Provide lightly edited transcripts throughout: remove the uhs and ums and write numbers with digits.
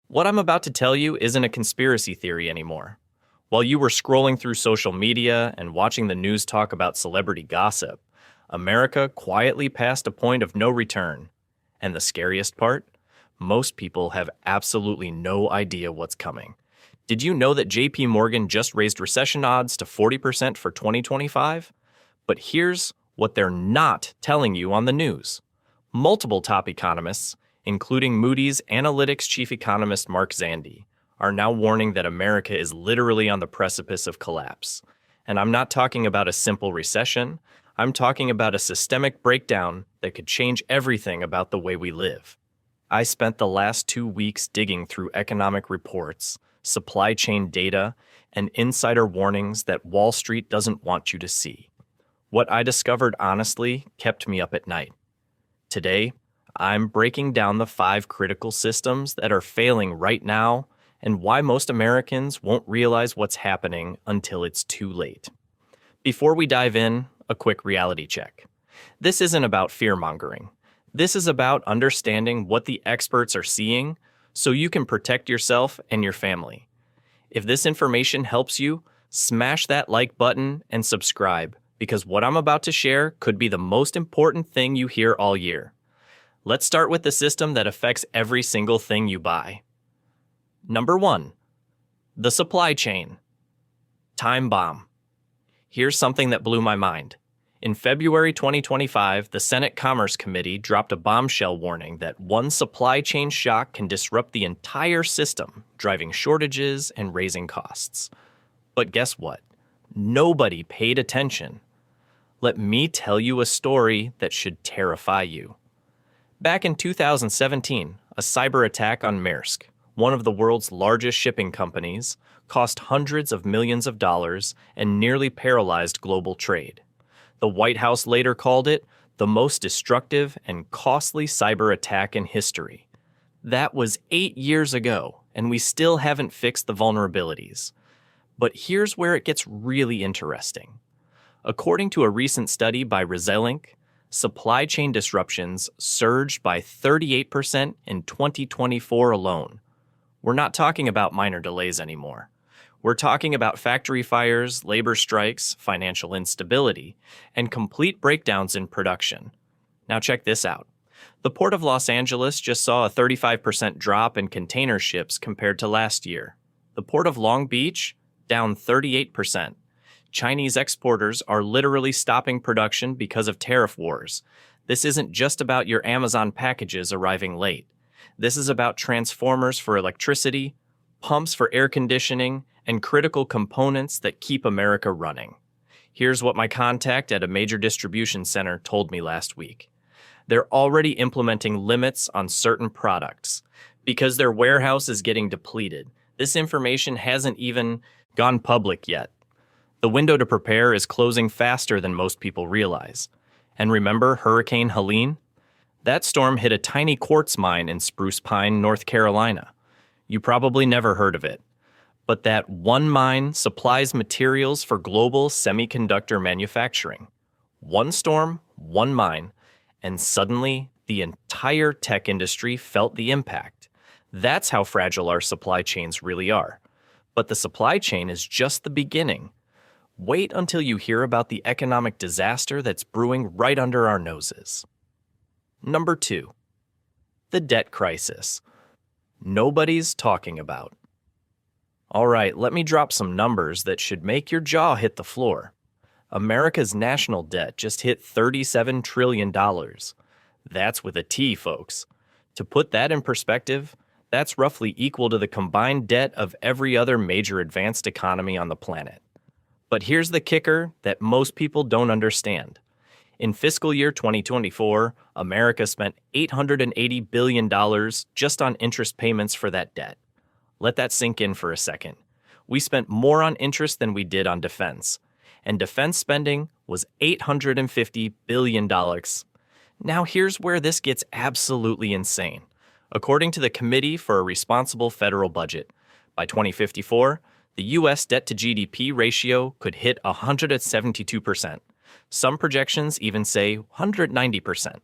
What I'm about to tell you isn't a conspiracy theory anymore. While you were scrolling through social media and watching the news talk about celebrity gossip, America quietly passed a point of no return. And the scariest part? Most people have absolutely no idea what's coming. Did you know that JP Morgan just raised recession odds to 40% for 2025? But here's what they're not telling you on the news. Multiple top economists, including Moody's analytics chief economist Mark Zandi, are now warning that America is literally on the precipice of collapse. And I'm not talking about a simple recession. I'm talking about a systemic breakdown that could change everything about the way we live. I spent the last 2 weeks digging through economic reports, supply chain data, and insider warnings that Wall Street doesn't want you to see. What I discovered honestly kept me up at night. Today, I'm breaking down the 5 critical systems that are failing right now and why most Americans won't realize what's happening until it's too late. Before we dive in, a quick reality check. This isn't about fear-mongering. This is about understanding what the experts are seeing so you can protect yourself and your family. If this information helps you, smash that like button and subscribe, because what I'm about to share could be the most important thing you hear all year. Let's start with the system that affects every single thing you buy. Number 1, the supply chain. Time bomb. Here's something that blew my mind. In February 2025, the Senate Commerce Committee dropped a bombshell warning that one supply chain shock can disrupt the entire system, driving shortages and raising costs. But guess what? Nobody paid attention. Let me tell you a story that should terrify you. Back in 2017, a cyber attack on Maersk, one of the world's largest shipping companies, cost hundreds of millions of dollars and nearly paralyzed global trade. The White House later called it the most destructive and costly cyber attack in history. That was 8 years ago, and we still haven't fixed the vulnerabilities. But here's where it gets really interesting. According to a recent study by Reselink, supply chain disruptions surged by 38% in 2024 alone. We're not talking about minor delays anymore. We're talking about factory fires, labor strikes, financial instability, and complete breakdowns in production. Now check this out. The Port of Los Angeles just saw a 35% drop in container ships compared to last year. The Port of Long Beach, down 38%. Chinese exporters are literally stopping production because of tariff wars. This isn't just about your Amazon packages arriving late. This is about transformers for electricity, pumps for air conditioning, and critical components that keep America running. Here's what my contact at a major distribution center told me last week. They're already implementing limits on certain products because their warehouse is getting depleted. This information hasn't even gone public yet. The window to prepare is closing faster than most people realize. And remember Hurricane Helene? That storm hit a tiny quartz mine in Spruce Pine, North Carolina. You probably never heard of it. But that one mine supplies materials for global semiconductor manufacturing. One storm, one mine, and suddenly the entire tech industry felt the impact. That's how fragile our supply chains really are. But the supply chain is just the beginning. Wait until you hear about the economic disaster that's brewing right under our noses. Number 2, the debt crisis. Nobody's talking about. All right, let me drop some numbers that should make your jaw hit the floor. America's national debt just hit $37 trillion. That's with a T, folks. To put that in perspective, that's roughly equal to the combined debt of every other major advanced economy on the planet. But here's the kicker that most people don't understand. In fiscal year 2024, America spent $880 billion just on interest payments for that debt. Let that sink in for a second. We spent more on interest than we did on defense, and defense spending was $850 billion. Now here's where this gets absolutely insane. According to the Committee for a Responsible Federal Budget, by 2054, the U.S. debt-to-GDP ratio could hit 172%. Some projections even say 190%.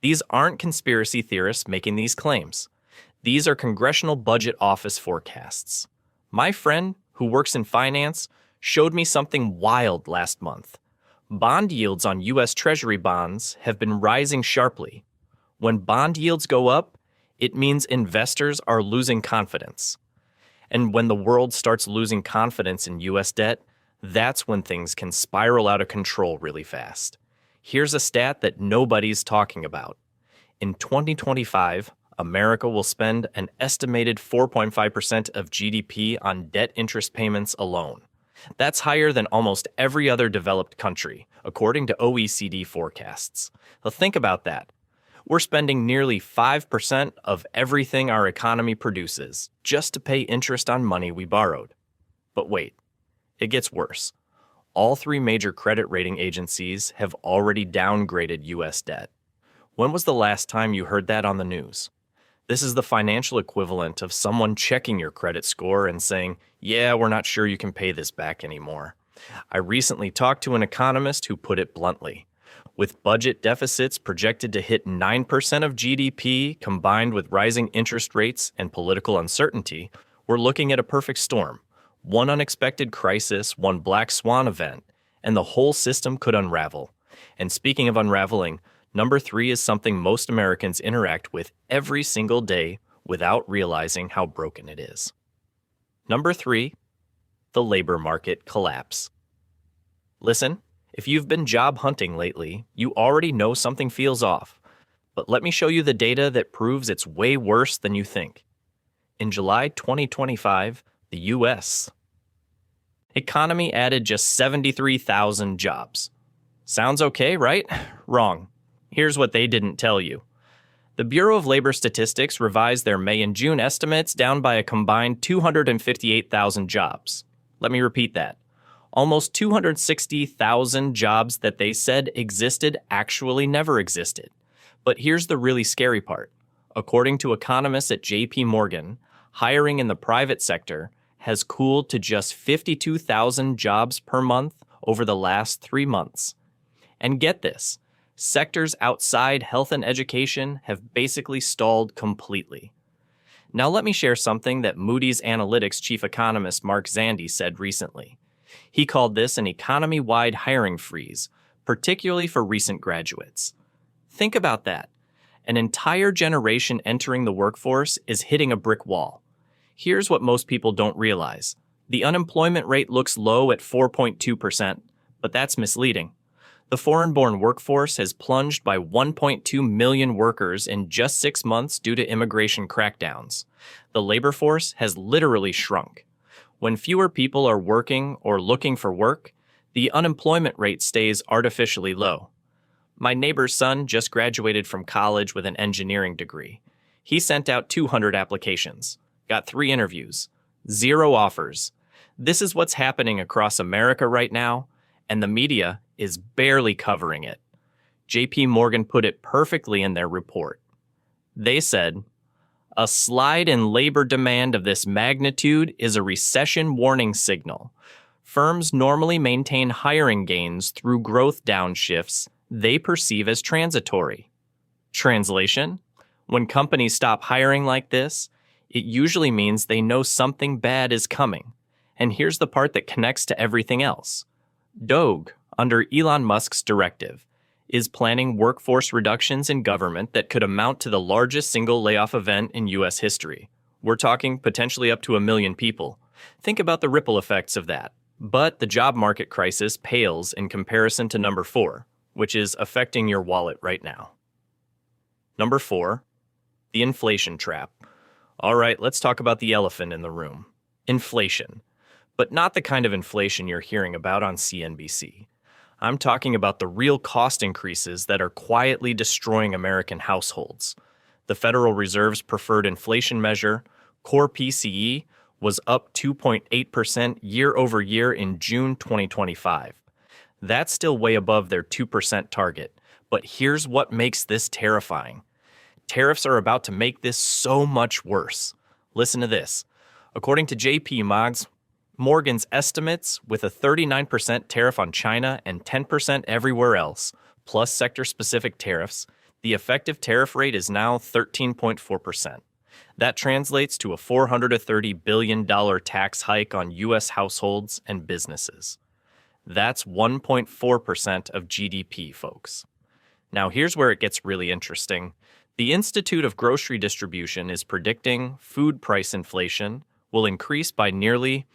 These aren't conspiracy theorists making these claims. These are Congressional Budget Office forecasts. My friend, who works in finance, showed me something wild last month. Bond yields on U.S. Treasury bonds have been rising sharply. When bond yields go up, it means investors are losing confidence. And when the world starts losing confidence in U.S. debt, that's when things can spiral out of control really fast. Here's a stat that nobody's talking about. In 2025, America will spend an estimated 4.5% of GDP on debt interest payments alone. That's higher than almost every other developed country, according to OECD forecasts. So think about that. We're spending nearly 5% of everything our economy produces just to pay interest on money we borrowed. But wait, it gets worse. All three major credit rating agencies have already downgraded U.S. debt. When was the last time you heard that on the news? This is the financial equivalent of someone checking your credit score and saying, yeah, we're not sure you can pay this back anymore. I recently talked to an economist who put it bluntly. With budget deficits projected to hit 9% of GDP combined with rising interest rates and political uncertainty, we're looking at a perfect storm. One unexpected crisis, one black swan event, and the whole system could unravel. And speaking of unraveling, number 3 is something most Americans interact with every single day without realizing how broken it is. Number 3, the labor market collapse. Listen, if you've been job hunting lately, you already know something feels off. But let me show you the data that proves it's way worse than you think. In July 2025, the U.S. economy added just 73,000 jobs. Sounds okay, right? Wrong. Here's what they didn't tell you. The Bureau of Labor Statistics revised their May and June estimates down by a combined 258,000 jobs. Let me repeat that. Almost 260,000 jobs that they said existed actually never existed. But here's the really scary part. According to economists at J.P. Morgan, hiring in the private sector has cooled to just 52,000 jobs per month over the last 3 months. And get this, sectors outside health and education have basically stalled completely. Now let me share something that Moody's analytics chief economist Mark Zandi said recently. He called this an economy-wide hiring freeze, particularly for recent graduates. Think about that. An entire generation entering the workforce is hitting a brick wall. Here's what most people don't realize. The unemployment rate looks low at 4.2%, but that's misleading. The foreign-born workforce has plunged by 1.2 million workers in just 6 months due to immigration crackdowns. The labor force has literally shrunk. When fewer people are working or looking for work, the unemployment rate stays artificially low. My neighbor's son just graduated from college with an engineering degree. He sent out 200 applications, got 3 interviews, 0 offers. This is what's happening across America right now, and the media is barely covering it. J.P. Morgan put it perfectly in their report. They said, "A slide in labor demand of this magnitude is a recession warning signal. Firms normally maintain hiring gains through growth downshifts they perceive as transitory." Translation: when companies stop hiring like this, it usually means they know something bad is coming. And here's the part that connects to everything else. DOGE, under Elon Musk's directive, is planning workforce reductions in government that could amount to the largest single layoff event in U.S. history. We're talking potentially up to 1 million people. Think about the ripple effects of that. But the job market crisis pales in comparison to number 4, which is affecting your wallet right now. Number 4, the inflation trap. All right, let's talk about the elephant in the room. Inflation. But not the kind of inflation you're hearing about on CNBC. I'm talking about the real cost increases that are quietly destroying American households. The Federal Reserve's preferred inflation measure, core PCE, was up 2.8% year over year in June 2025. That's still way above their 2% target. But here's what makes this terrifying. Tariffs are about to make this so much worse. Listen to this. According to J.P. Morgan's estimates, with a 39% tariff on China and 10% everywhere else, plus sector-specific tariffs, the effective tariff rate is now 13.4%. That translates to a $430 billion tax hike on U.S. households and businesses. That's 1.4% of GDP, folks. Now, here's where it gets really interesting. The Institute of Grocery Distribution is predicting food price inflation will increase by nearly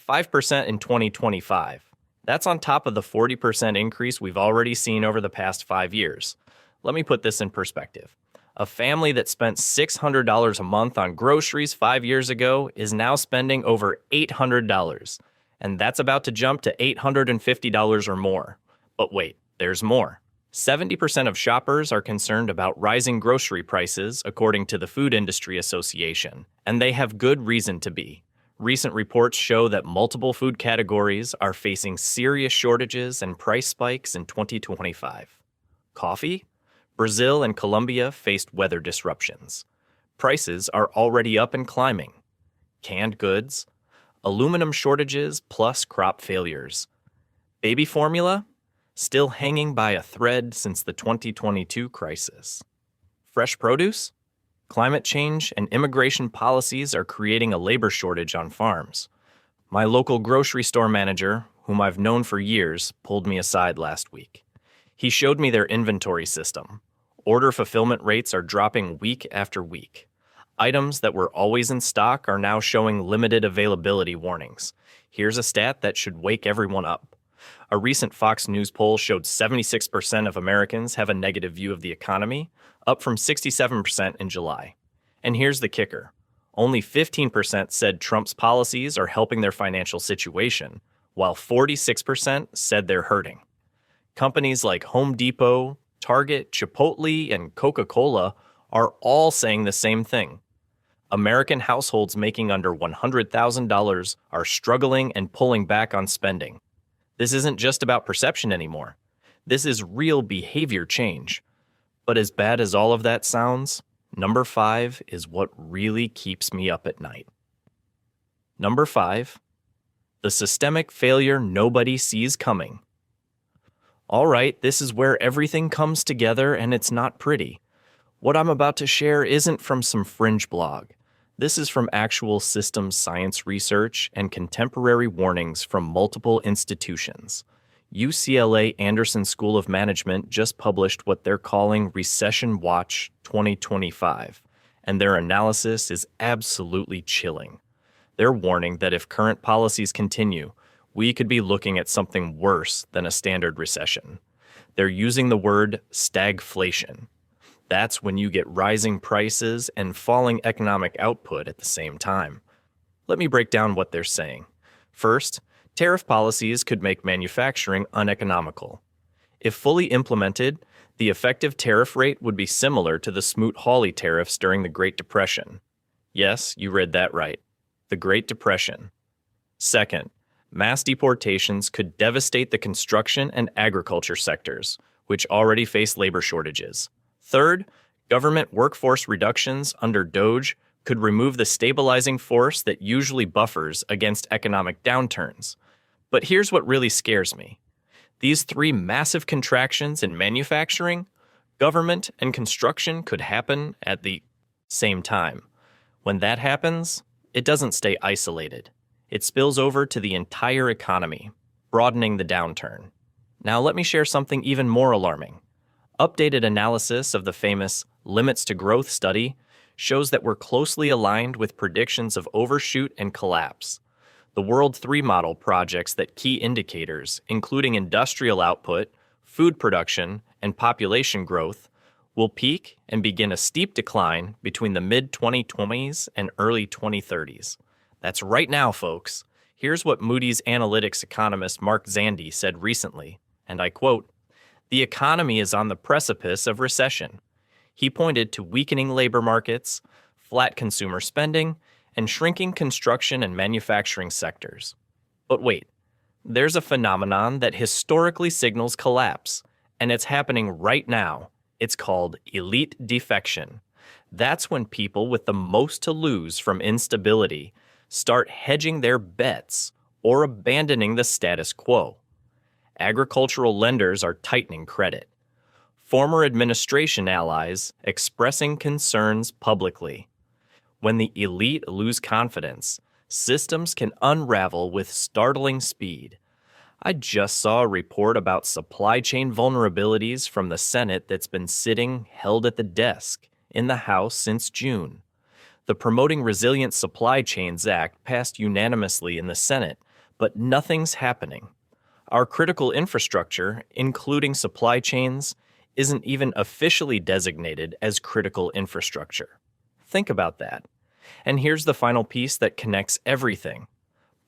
5% in 2025. That's on top of the 40% increase we've already seen over the past 5 years. Let me put this in perspective. A family that spent $600 a month on groceries 5 years ago is now spending over $800. And that's about to jump to $850 or more. But wait, there's more. 70% of shoppers are concerned about rising grocery prices, according to the Food Industry Association, and they have good reason to be. Recent reports show that multiple food categories are facing serious shortages and price spikes in 2025. Coffee? Brazil and Colombia faced weather disruptions. Prices are already up and climbing. Canned goods? Aluminum shortages plus crop failures. Baby formula? Still hanging by a thread since the 2022 crisis. Fresh produce? Climate change and immigration policies are creating a labor shortage on farms. My local grocery store manager, whom I've known for years, pulled me aside last week. He showed me their inventory system. Order fulfillment rates are dropping week after week. Items that were always in stock are now showing limited availability warnings. Here's a stat that should wake everyone up. A recent Fox News poll showed 76% of Americans have a negative view of the economy, up from 67% in July. And here's the kicker. Only 15% said Trump's policies are helping their financial situation, while 46% said they're hurting. Companies like Home Depot, Target, Chipotle, and Coca-Cola are all saying the same thing. American households making under $100,000 are struggling and pulling back on spending. This isn't just about perception anymore. This is real behavior change. But as bad as all of that sounds, number 5 is what really keeps me up at night. Number 5, the systemic failure nobody sees coming. All right, this is where everything comes together and it's not pretty. What I'm about to share isn't from some fringe blog. This is from actual systems science research and contemporary warnings from multiple institutions. UCLA Anderson School of Management just published what they're calling Recession Watch 2025, and their analysis is absolutely chilling. They're warning that if current policies continue, we could be looking at something worse than a standard recession. They're using the word stagflation. That's when you get rising prices and falling economic output at the same time. Let me break down what they're saying. First, tariff policies could make manufacturing uneconomical. If fully implemented, the effective tariff rate would be similar to the Smoot-Hawley tariffs during the Great Depression. Yes, you read that right. The Great Depression. Second, mass deportations could devastate the construction and agriculture sectors, which already face labor shortages. Third, government workforce reductions under DOGE could remove the stabilizing force that usually buffers against economic downturns. But here's what really scares me. These 3 massive contractions in manufacturing, government, and construction could happen at the same time. When that happens, it doesn't stay isolated. It spills over to the entire economy, broadening the downturn. Now let me share something even more alarming. Updated analysis of the famous Limits to Growth study shows that we're closely aligned with predictions of overshoot and collapse. The World 3 model projects that key indicators, including industrial output, food production, and population growth, will peak and begin a steep decline between the mid-2020s and early 2030s. That's right now, folks. Here's what Moody's analytics economist Mark Zandi said recently, and I quote, "The economy is on the precipice of recession." He pointed to weakening labor markets, flat consumer spending, and shrinking construction and manufacturing sectors. But wait, there's a phenomenon that historically signals collapse, and it's happening right now. It's called elite defection. That's when people with the most to lose from instability start hedging their bets or abandoning the status quo. Agricultural lenders are tightening credit. Former administration allies expressing concerns publicly. When the elite lose confidence, systems can unravel with startling speed. I just saw a report about supply chain vulnerabilities from the Senate that's been sitting held at the desk in the House since June. The Promoting Resilient Supply Chains Act passed unanimously in the Senate, but nothing's happening. Our critical infrastructure, including supply chains, isn't even officially designated as critical infrastructure. Think about that. And here's the final piece that connects everything.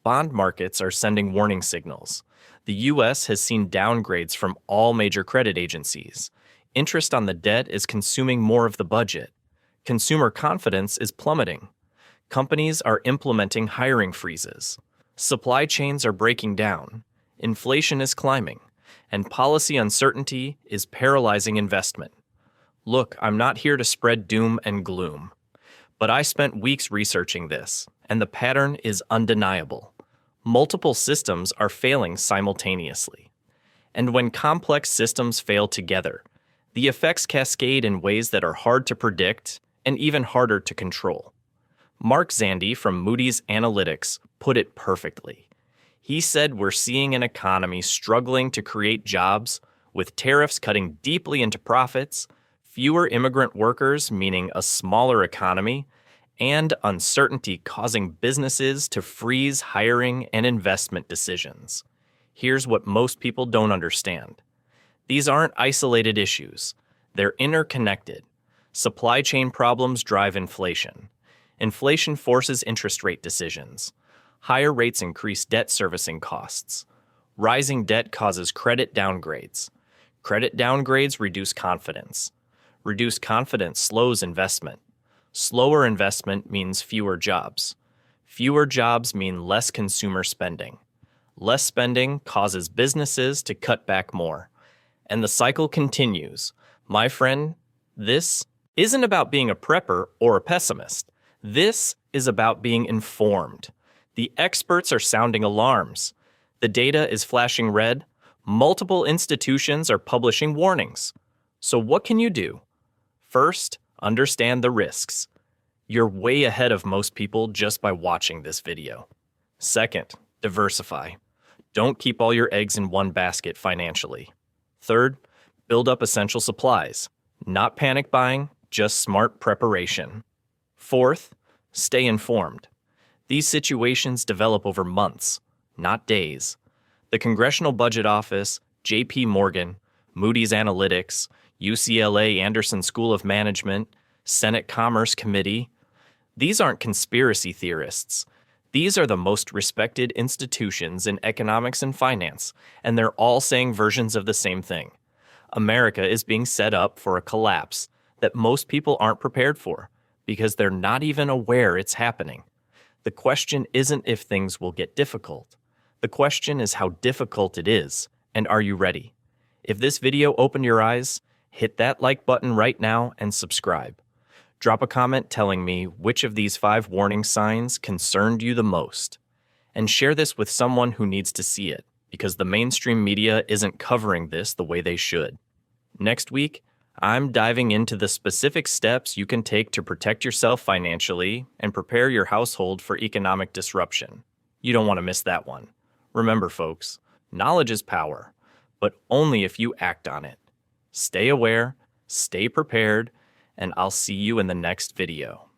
Bond markets are sending warning signals. The U.S. has seen downgrades from all major credit agencies. Interest on the debt is consuming more of the budget. Consumer confidence is plummeting. Companies are implementing hiring freezes. Supply chains are breaking down. Inflation is climbing. And policy uncertainty is paralyzing investment. Look, I'm not here to spread doom and gloom. But I spent weeks researching this, and the pattern is undeniable. Multiple systems are failing simultaneously. And when complex systems fail together, the effects cascade in ways that are hard to predict and even harder to control. Mark Zandi from Moody's Analytics put it perfectly. He said we're seeing an economy struggling to create jobs, with tariffs cutting deeply into profits, fewer immigrant workers meaning a smaller economy, and uncertainty causing businesses to freeze hiring and investment decisions. Here's what most people don't understand. These aren't isolated issues. They're interconnected. Supply chain problems drive inflation. Inflation forces interest rate decisions. Higher rates increase debt servicing costs. Rising debt causes credit downgrades. Credit downgrades reduce confidence. Reduced confidence slows investment. Slower investment means fewer jobs. Fewer jobs mean less consumer spending. Less spending causes businesses to cut back more. And the cycle continues. My friend, this isn't about being a prepper or a pessimist. This is about being informed. The experts are sounding alarms. The data is flashing red. Multiple institutions are publishing warnings. So what can you do? First, understand the risks. You're way ahead of most people just by watching this video. Second, diversify. Don't keep all your eggs in one basket financially. Third, build up essential supplies. Not panic buying, just smart preparation. Fourth, stay informed. These situations develop over months, not days. The Congressional Budget Office, J.P. Morgan, Moody's Analytics, UCLA Anderson School of Management, Senate Commerce Committee. These aren't conspiracy theorists. These are the most respected institutions in economics and finance, and they're all saying versions of the same thing. America is being set up for a collapse that most people aren't prepared for because they're not even aware it's happening. The question isn't if things will get difficult. The question is how difficult it is, and are you ready? If this video opened your eyes, hit that like button right now and subscribe. Drop a comment telling me which of these 5 warning signs concerned you the most. And share this with someone who needs to see it, because the mainstream media isn't covering this the way they should. Next week, I'm diving into the specific steps you can take to protect yourself financially and prepare your household for economic disruption. You don't want to miss that one. Remember, folks, knowledge is power, but only if you act on it. Stay aware, stay prepared, and I'll see you in the next video.